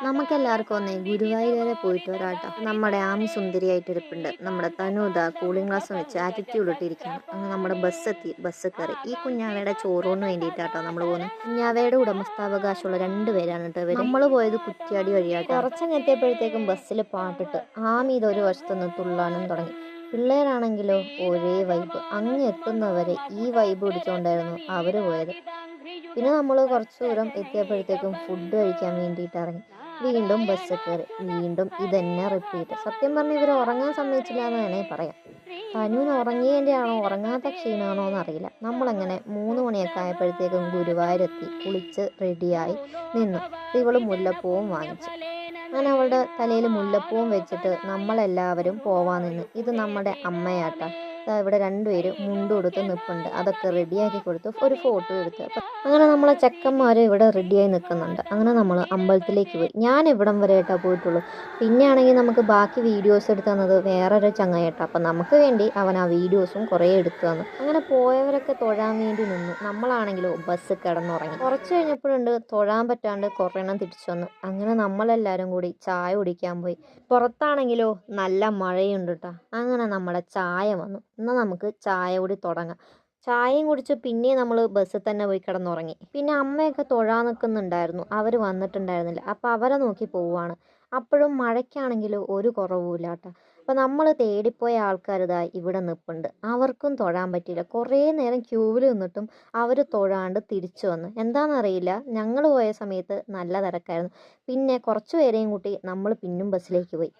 നമുക്കെല്ലാവർക്കും ഒന്നേ ഗുരുവായൂർ വരെ പോയിട്ട് വരാട്ടോ. നമ്മുടെ ആമി സുന്ദരിയായിട്ടിരിപ്പുണ്ട്. നമ്മുടെ തനുത കൂളിംഗ് ഗ്ലാസ് വെച്ച് ആറ്റിറ്റ്യൂഡ് ഇട്ടിരിക്കുകയാണ്. അങ്ങനെ നമ്മുടെ ബസ്സെത്തി, ബസ് കയറി. ഈ കുഞ്ഞാവയുടെ ചോറൂണിന് വേണ്ടിയിട്ടാട്ടോ നമ്മൾ പോകുന്നത്. കുഞ്ഞാവയുടെ ഉടമസ്ഥാവകാശമുള്ള 2 പേരാണ് കേട്ടോ ഇവർ. നമ്മൾ പോയത് കുറ്റ്യാടി വഴിയാട്ടോ. കുറച്ചങ്ങെത്തിയപ്പോഴത്തേക്കും ബസ്സിൽ പാട്ടിട്ട് ആമി ഇതൊരു വശത്തുനിന്ന് തുള്ളാനും തുടങ്ങി. പിള്ളേരാണെങ്കിലോ ഒരേ വൈബ്. അങ്ങ് എത്തുന്നവരെ ഈ വൈബ് പിടിച്ചുകൊണ്ടായിരുന്നു അവർ പോയത്. പിന്നെ നമ്മൾ കുറച്ച് ദൂരം എത്തിയപ്പോഴത്തേക്കും ഫുഡ് കഴിക്കാൻ വേണ്ടിയിട്ട് ഇറങ്ങി. വീണ്ടും ബസ് കയറി. വീണ്ടും ഇതന്നെ റിപ്പീറ്റ്. സത്യം പറഞ്ഞാൽ ഇവർ ഉറങ്ങാൻ സമ്മതിച്ചില്ല എന്ന് വേണേൽ പറയാം. തനുവിന് ഉറങ്ങിയതിൻ്റെ ആണോ ഉറങ്ങാത്ത ക്ഷീണമാണോ എന്നറിയില്ല. നമ്മളങ്ങനെ 3 മണിയൊക്കെ ആയപ്പോഴത്തേക്കും ഗുരുവായൂരെത്തി. കുളിച്ച് റെഡിയായി നിന്നു. ഇവള് മുല്ലപ്പൂവും വാങ്ങിച്ചു. അങ്ങനെ അവളുടെ തലയിൽ മുല്ലപ്പൂവും വെച്ചിട്ട് നമ്മളെല്ലാവരും പോവാൻ നിന്ന്. ഇത് നമ്മുടെ അമ്മയാട്ട. ഇവിടെ 2 പേര് മുണ്ട് കൊടുത്ത് നിൽപ്പുണ്ട്. അതൊക്കെ റെഡിയാക്കി കൊടുത്ത് ഒരു ഫോട്ടോ എടുത്ത്. അങ്ങനെ നമ്മളെ ചെക്കന്മാർ ഇവിടെ റെഡിയായി നിൽക്കുന്നുണ്ട്. അങ്ങനെ നമ്മൾ അമ്പലത്തിലേക്ക് പോയി. ഞാൻ ഇവിടം വരെ ആയിട്ടാ പോയിട്ടുള്ളൂ. പിന്നെ ആണെങ്കിൽ നമുക്ക് ബാക്കി വീഡിയോസ് എടുത്തു തന്നത് വേറൊരു ചങ്ങായിട്ടാ. അപ്പം നമുക്ക് വേണ്ടി അവൻ ആ വീഡിയോസും കുറേ എടുത്തു തന്നു. അങ്ങനെ പോയവരൊക്കെ തൊഴാൻ വേണ്ടി നിന്നു. നമ്മളാണെങ്കിലോ ബസ് കിടന്നുറങ്ങി. കുറച്ച് കഴിഞ്ഞപ്പോഴുണ്ട് തൊഴാൻ പറ്റാണ്ട് കുറേ എണ്ണം തിരിച്ചു വന്നു. അങ്ങനെ നമ്മളെല്ലാവരും കൂടി ചായ കുടിക്കാൻ പോയി. പുറത്താണെങ്കിലോ നല്ല മഴയുണ്ട് കേട്ടോ. അങ്ങനെ നമ്മുടെ ചായ വന്നു. എന്നാൽ നമുക്ക് ചായ കൂടി തുടങ്ങാം. ചായയും കുടിച്ച് പിന്നെ നമ്മൾ ബസ്സിൽ തന്നെ പോയി കിടന്നുറങ്ങി. പിന്നെ അമ്മയൊക്കെ തൊഴാൻ നിൽക്കുന്നുണ്ടായിരുന്നു. അവർ വന്നിട്ടുണ്ടായിരുന്നില്ല. അപ്പോൾ അവരെ നോക്കി പോവുകയാണ്. അപ്പോഴും മഴയ്ക്കാണെങ്കിലും ഒരു കുറവുമില്ല കേട്ടോ. അപ്പോൾ നമ്മൾ തേടിപ്പോയ ആൾക്കാർ ഇതാ ഇവിടെ നിൽപ്പുണ്ട്. അവർക്കും തൊഴാൻ പറ്റിയില്ല. കുറേ നേരം ക്യൂവിൽ നിന്നിട്ടും അവർ തൊഴാണ്ട് തിരിച്ചു വന്നു. എന്താണെന്നറിയില്ല, ഞങ്ങൾ പോയ സമയത്ത് നല്ല തിരക്കായിരുന്നു. പിന്നെ കുറച്ച് പേരെയും കൂട്ടി നമ്മൾ പിന്നും ബസ്സിലേക്ക് പോയി.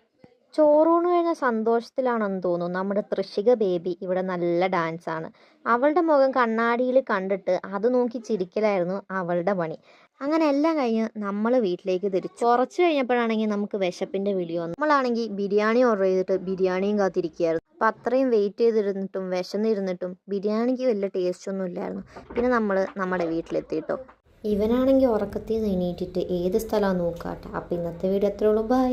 ചോറൂണ് കഴിഞ്ഞ സന്തോഷത്തിലാണെന്ന് തോന്നുന്നു. നമ്മുടെ തൃഷിക ബേബി ഇവിടെ നല്ല ഡാൻസാണ്. അവളുടെ മുഖം കണ്ണാടിയിൽ കണ്ടിട്ട് അത് നോക്കി ചിരിക്കലായിരുന്നു അവളുടെ പണി. അങ്ങനെ എല്ലാം കഴിഞ്ഞ് നമ്മൾ വീട്ടിലേക്ക് തിരിച്ചു. കുറച്ച് കഴിഞ്ഞപ്പോഴാണെങ്കിൽ നമുക്ക് വിശപ്പിൻ്റെ വിളി വന്നു. നമ്മളാണെങ്കിൽ ബിരിയാണി ഓർഡർ ചെയ്തിട്ട് ബിരിയാണിയും കാത്തിരിക്കുകയായിരുന്നു. അപ്പം അത്രയും വെയിറ്റ് ചെയ്തിരുന്നിട്ടും വിശന്നിരുന്നിട്ടും ബിരിയാണിക്ക് വലിയ ടേസ്റ്റൊന്നും ഇല്ലായിരുന്നു. പിന്നെ നമ്മൾ നമ്മുടെ വീട്ടിലെത്തിയിട്ടോ. ഇവനാണെങ്കിൽ ഉറക്കത്തിൽ നിന്ന് എണീറ്റിട്ട് ഏത് സ്ഥലമാണ് നോക്കാട്ടെ. അപ്പം ഇന്നത്തെ വീഡിയോ അത്രേ ഉള്ളൂ. ബൈ.